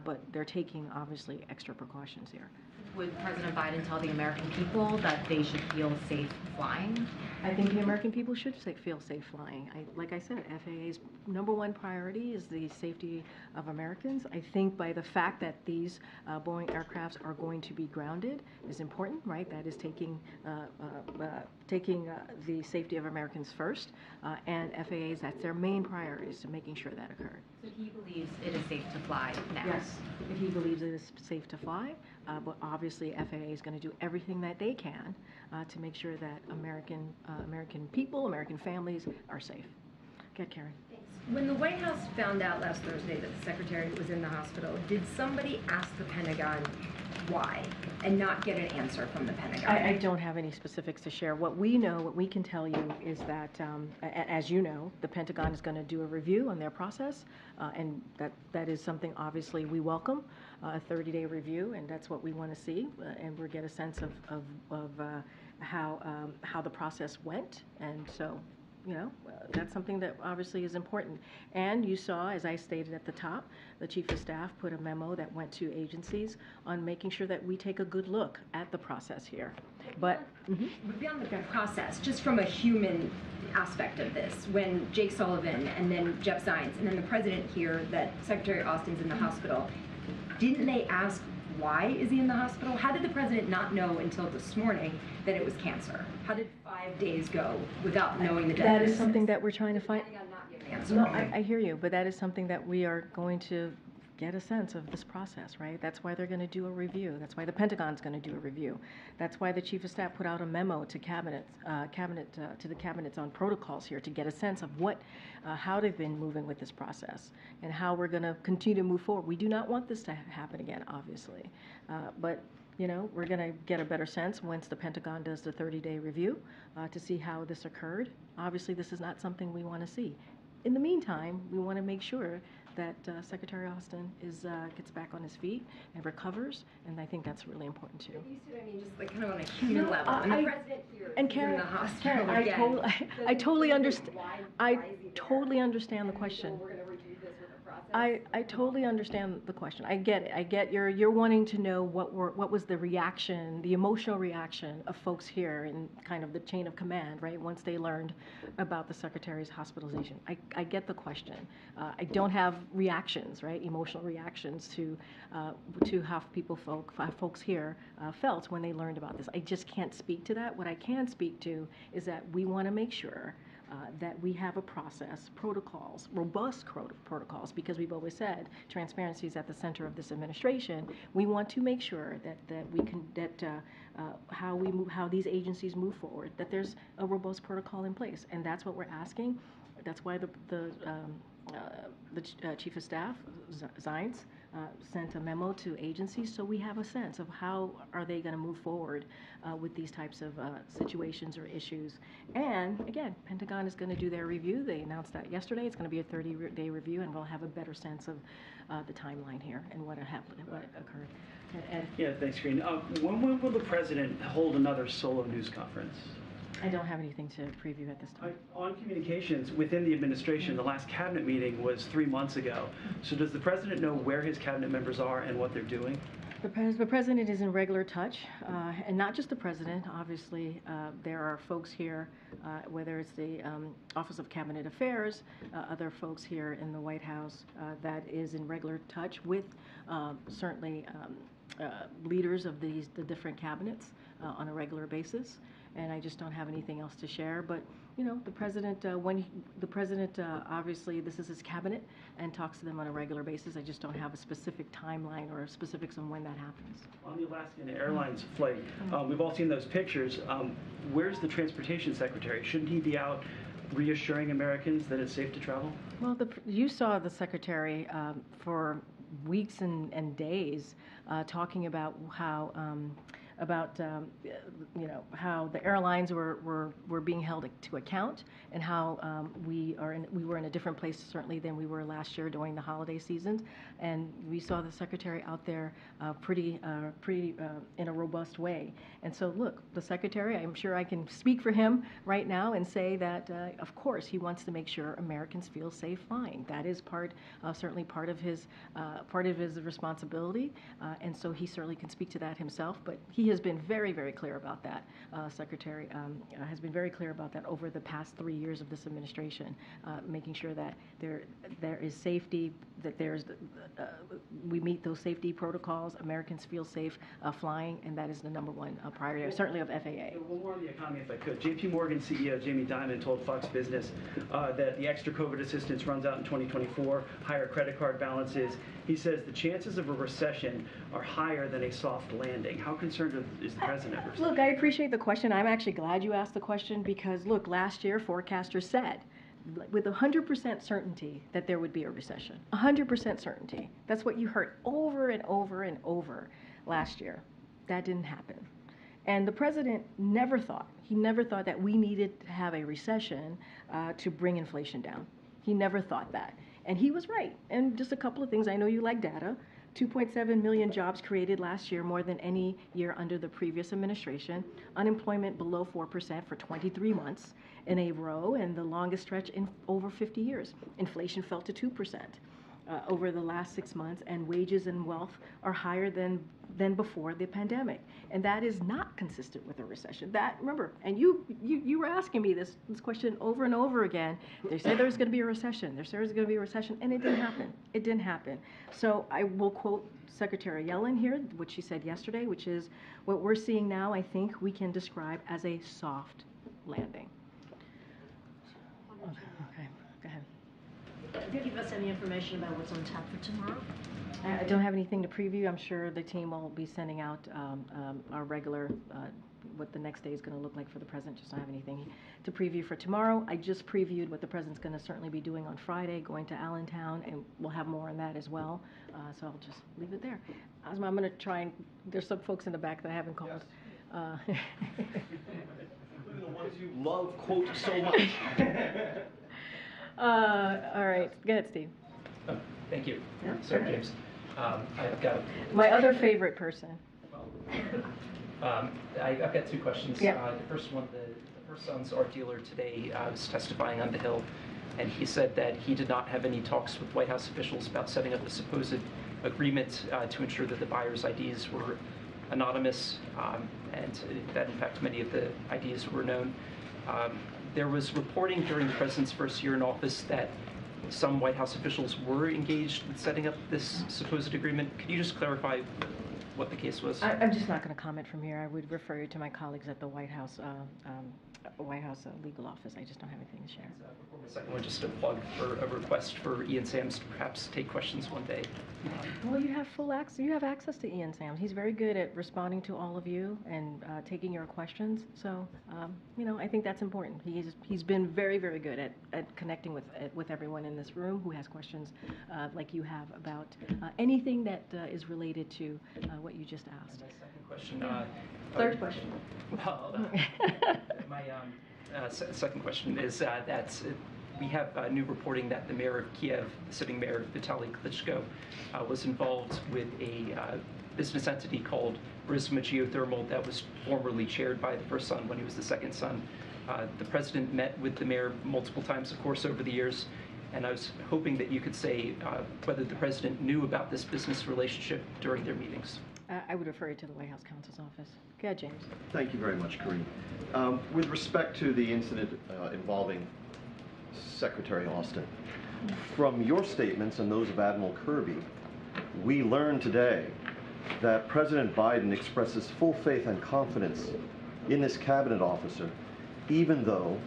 but they're taking, obviously, extra precautions here. Would President Biden tell the American people that they should feel safe flying? I think the American people should feel safe flying. Like I said, FAA's #1 priority is the safety of Americans. I think by the fact that these Boeing aircrafts are going to be grounded is important, right? That is taking the safety of Americans first, and FAA's, that's their main priority, is to making sure that occurred. So he believes it is safe to fly now? Yes, he believes it is safe to fly, but obviously FAA is going to do everything that they can to make sure that American people, American families are safe. Go ahead, Karen. When the White House found out last Thursday that the Secretary was in the hospital, did somebody ask the Pentagon why and not get an answer from the Pentagon? I don't have any specifics to share. What we know, what we can tell you is that, as you know, the Pentagon is going to do a review on their process, and that is something obviously we welcome, a 30-day review, and that's what we want to see, and we'll get a sense of how the process went, and so. That's something that obviously is important. And you saw, as I stated at the top, the Chief of Staff put a memo that went to agencies on making sure that we take a good look at the process here. But beyond the process, just from a human aspect of this, when Jake Sullivan and then Jeff Zients and then the President here that Secretary Austin's in the hospital, didn't they ask why is he in the hospital? How did the President not know until this morning that it was cancer? How did 5 days go without knowing the diagnosis? That is something that we're trying to find. Answer. No, I hear you, but that is something that we are going to get a sense of this process, right? That's why they're going to do a review. That's why the Pentagon's going to do a review. That's why the Chief of Staff put out a memo to to the cabinets on protocols here to get a sense of how they've been moving with this process and how we're going to continue to move forward. We do not want this to happen again, obviously, but we're going to get a better sense once the Pentagon does the 30-day review to see how this occurred. Obviously, this is not something we want to see. In the meantime, we want to make sure that Secretary Austin gets back on his feet and recovers, and I think that's really important too. You see what I mean? Just like kind of on a human level. And the President here is Karen, in the hospital Karen, again. I totally understand. I totally understand the question. I totally understand the question. I get it. I get you're wanting to know what was the reaction, the emotional reaction of folks here in kind of the chain of command, right? Once they learned about the Secretary's hospitalization. I get the question. I don't have reactions, right? Emotional reactions to how folks here felt when they learned about this. I just can't speak to that. What I can speak to is that we want to make sure that we have a process, protocols, robust protocols, because we've always said transparency is at the center of this administration. We want to make sure how these agencies move forward, that there's a robust protocol in place, and that's what we're asking. That's why the Chief of Staff, Zients, sent a memo to agencies, so we have a sense of how are they going to move forward with these types of situations or issues. And again, Pentagon is going to do their review. They announced that yesterday. It's going to be a 30-day review, and we'll have a better sense of the timeline here and what happened, what occurred. Ed? Yeah, thanks, Karine. When will the president hold another solo news conference? I don't have anything to preview at this time. On communications within the administration, the last cabinet meeting was 3 months ago. So does the president know where his cabinet members are and what they're doing? The president is in regular touch, and not just the president. Obviously, there are folks here, whether it's the Office of Cabinet Affairs, other folks here in the White House that is in regular touch with certainly leaders of the different cabinets on a regular basis. And I just don't have anything else to share. But you know, the president, obviously this is his cabinet and talks to them on a regular basis. I just don't have a specific timeline or specifics on when that happens. On the Alaskan Airlines flight, we've all seen those pictures. Where's the transportation secretary? Shouldn't he be out reassuring Americans that it's safe to travel? Well, you saw the secretary for weeks and days talking about how how the airlines were being held to account, and how we were in a different place certainly than we were last year during the holiday seasons, and we saw the secretary out there pretty in a robust way. And so look, the secretary, I'm sure I can speak for him right now and say that of course he wants to make sure Americans feel safe flying. That is certainly part of his responsibility, and so he certainly can speak to that himself. But he has been very, very clear about that. Secretary has been very clear about that over the past 3 years of this administration, making sure that there is safety, that we meet those safety protocols, Americans feel safe flying, and that is the number one priority, certainly of FAA. One more on the economy, if I could. JP Morgan CEO Jamie Dimon told Fox Business that the extra COVID assistance runs out in 2024, higher credit card balances. He says the chances of a recession are higher than a soft landing. How concerned is the president? Look, I appreciate the question. I'm actually glad you asked the question because, look, last year forecasters said with 100% certainty that there would be a recession. 100% certainty. That's what you heard over and over and over last year. That didn't happen. And the president never thought that we needed to have a recession to bring inflation down. He never thought that. And he was right. And just a couple of things. I know you like data. 2.7 million jobs created last year, more than any year under the previous administration. Unemployment below 4% for 23 months in a row, and the longest stretch in over 50 years. Inflation fell to 2% over the last 6 months, and wages and wealth are higher than before the pandemic. And that is not consistent with a recession. That, remember, and you were asking me this question over and over again. They said there's going to be a recession. They said there's going to be a recession, and it didn't happen. It didn't happen. So I will quote Secretary Yellen here, what she said yesterday, which is, what we're seeing now, I think we can describe as a soft landing. Okay, go ahead. Can you give us any information about what's on tap for tomorrow? I don't have anything to preview. I'm sure the team will be sending out our regular, what the next day is going to look like for the president. Just don't have anything to preview for tomorrow. I just previewed what the president's going to certainly be doing on Friday, going to Allentown, and we'll have more on that as well. So I'll just leave it there. Asma, I'm going to try and, there's some folks in the back that I haven't called. Yes. The ones you love quote so much. All right, go ahead, Steve. Oh, thank you. Yeah, Sorry, James. I've got my other favorite person. I've got two questions. Yeah. The first one, the first son's art dealer today was testifying on the Hill, and he said that he did not have any talks with White House officials about setting up a supposed agreement to ensure that the buyers' IDs were anonymous, and that in fact many of the IDs were known. There was reporting during the president's first year in office that some White House officials were engaged in setting up this supposed agreement. Could you just clarify what the case was? I'm just not going to comment from here. I would refer you to my colleagues at the White House legal office. I just don't have anything to share. The second one, just a plug for a request for Ian Sams to perhaps take questions one day. Well, you have full access. You have access to Ian Sams. He's very good at responding to all of you and taking your questions. So, I think that's important. He's been very, very good at connecting with everyone in this room who has questions like you have about anything that is related to what you just asked. My second question. Third question. My second question is that we have new reporting that the mayor of Kiev, the sitting mayor Vitaly Klitschko, was involved with a business entity called Burisma Geothermal that was formerly chaired by the first son when he was the second son. The president met with the mayor multiple times, of course, over the years, and I was hoping that you could say whether the president knew about this business relationship during their meetings. I would refer you to the White House counsel's office. Go ahead, James. Thank you very much, Karine. With respect to the incident involving Secretary Austin, from your statements and those of Admiral Kirby, we learned today that President Biden expresses full faith and confidence in this cabinet officer, even though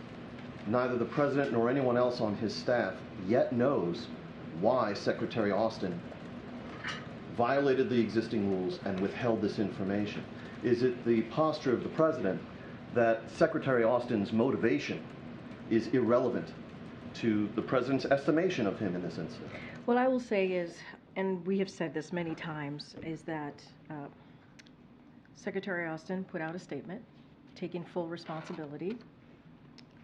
neither the president nor anyone else on his staff yet knows why Secretary Austin violated the existing rules and withheld this information. Is it the posture of the president that Secretary Austin's motivation is irrelevant to the president's estimation of him in this incident? What I will say is, and we have said this many times, is that Secretary Austin put out a statement taking full responsibility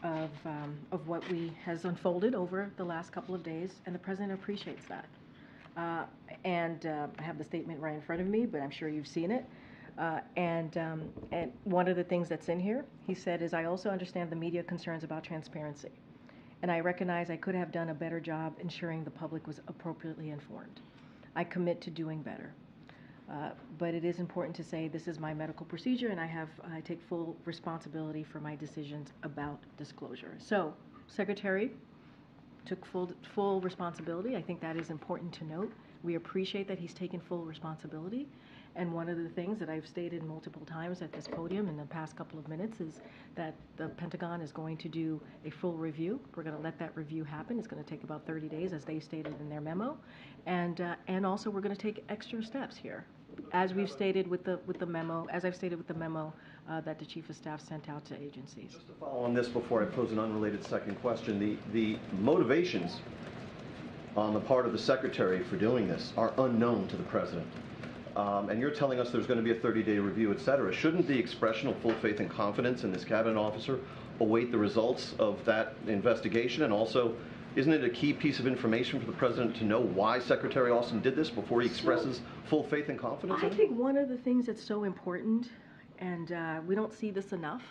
of what has unfolded over the last couple of days, and the president appreciates that. And I have the statement right in front of me, but I'm sure you've seen it. And one of the things that's in here, he said, is I also understand the media concerns about transparency. And I recognize I could have done a better job ensuring the public was appropriately informed. I commit to doing better. But it is important to say this is my medical procedure, and I take full responsibility for my decisions about disclosure. So, Secretary took full responsibility. I think that is important to note. We appreciate that he's taken full responsibility. And one of the things that I've stated multiple times at this podium in the past couple of minutes is that the Pentagon is going to do a full review. We're going to let that review happen. It's going to take about 30 days, as they stated in their memo. And also we're going to take extra steps here, as we've stated with the memo, as I've stated with the memo that the Chief of Staff sent out to agencies. Just to follow on this before I pose an unrelated second question, the motivations on the part of the Secretary for doing this are unknown to the President. And you're telling us there's going to be a 30-day review, et cetera. Shouldn't the expression of full faith and confidence in this cabinet officer await the results of that investigation? And also, isn't it a key piece of information for the President to know why Secretary Austin did this before he expresses full faith and confidence? I think one of the things that's so important, and we don't see this enough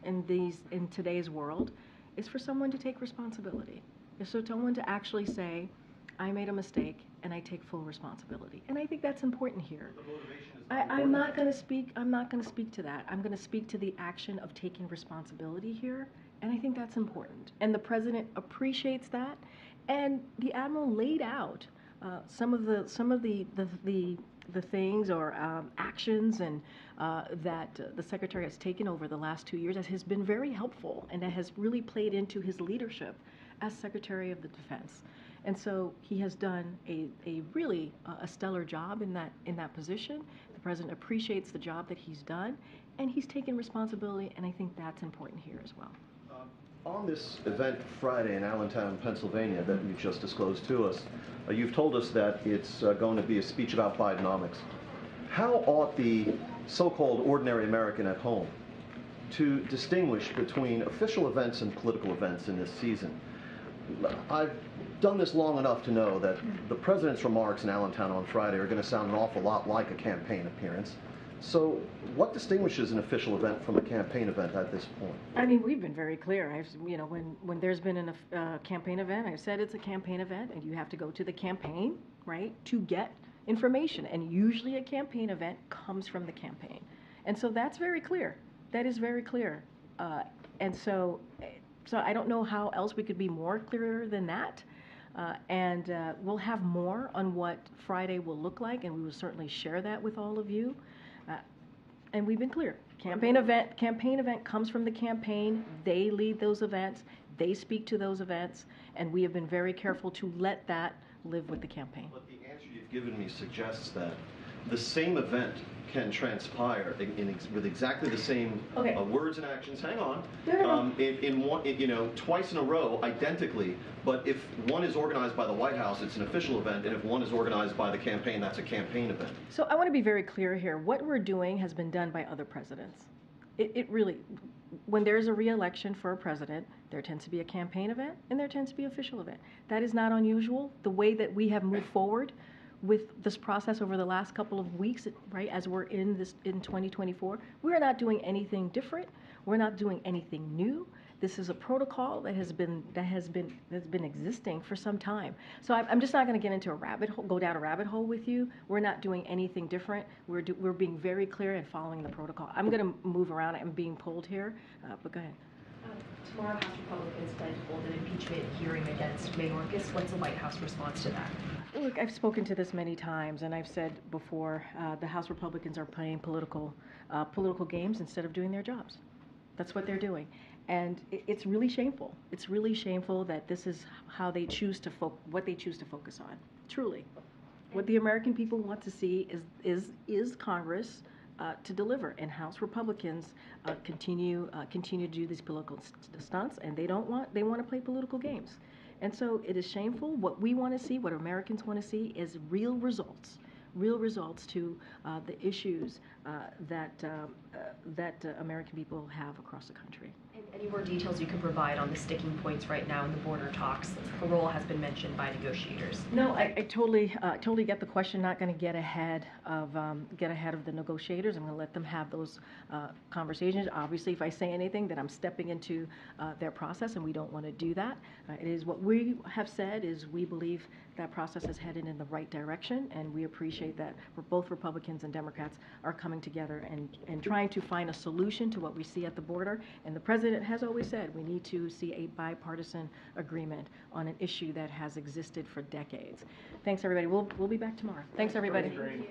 in today's world, is for someone to take responsibility. Is for someone to actually say, I made a mistake and I take full responsibility. And I think that's important here. I'm not going to speak to that. I'm going to speak to the action of taking responsibility here, and I think that's important. And the President appreciates that. And the Admiral laid out some of the things or actions and that the Secretary has taken over the last 2 years that has been very helpful and that has really played into his leadership as Secretary of the Defense. And so he has done a really a stellar job in that position. The President appreciates the job that he's done, and he's taken responsibility, and I think that's important here as well. On this event Friday in Allentown, Pennsylvania, that you just disclosed to us, you've told us that it's going to be a speech about Bidenomics. How ought the so-called ordinary American at home to distinguish between official events and political events in this season? I've done this long enough to know that the President's remarks in Allentown on Friday are going to sound an awful lot like a campaign appearance. So what distinguishes an official event from a campaign event at this point? I mean, we've been very clear. When there's been a campaign event, I've said it's a campaign event, and you have to go to the campaign, right, to get information. And usually a campaign event comes from the campaign. And so that's very clear. That is very clear. So I don't know how else we could be more clearer than that. And we'll have more on what Friday will look like, and we will certainly share that with all of you. And we've been clear. Campaign event comes from the campaign. They lead those events. They speak to those events, and we have been very careful to let that live with the campaign. But the answer you've given me suggests that the same event can transpire with exactly the same words and actions. Hang on, twice in a row, identically. But if one is organized by the White House, it's an official event, and if one is organized by the campaign, that's a campaign event. So I want to be very clear here. What we're doing has been done by other presidents. It really, when there's a re-election for a president, there tends to be a campaign event and there tends to be an official event. That is not unusual. The way that we have moved forward with this process over the last couple of weeks, right, as we're in 2024, we're not doing anything different. We're not doing anything new. This is a protocol that has been existing for some time. So I'm just not going to get into go down a rabbit hole with you. We're not doing anything different. We're being very clear and following the protocol. I'm going to move around. I'm being pulled here, but go ahead. Tomorrow, House Republicans plan to hold an impeachment hearing against Mayorkas. What's the White House response to that? Look, I've spoken to this many times, and I've said before, the House Republicans are playing political games instead of doing their jobs. That's what they're doing. And it's really shameful. It's really shameful that this is how they choose to what they choose to focus on. Truly, what the American people want to see is Congress to deliver, and House Republicans continue to do these political stunts, and they want to play political games. And so it is shameful. What we want to see, what Americans want to see, is real results to the issues that American people have across the country. And any more details you can provide on the sticking points right now in the border talks? Parole has been mentioned by negotiators. No, I totally get the question. Not going to get ahead of the negotiators. I'm going to let them have those conversations. Obviously, if I say anything, then I'm stepping into their process, and we don't want to do that. It is what we have said is we believe that process is headed in the right direction, and we appreciate that both Republicans and Democrats are coming together and trying to find a solution to what we see at the border. And the president has always said we need to see a bipartisan agreement on an issue that has existed for decades. Thanks, everybody. We'll be back tomorrow. Thanks, everybody. Thank you.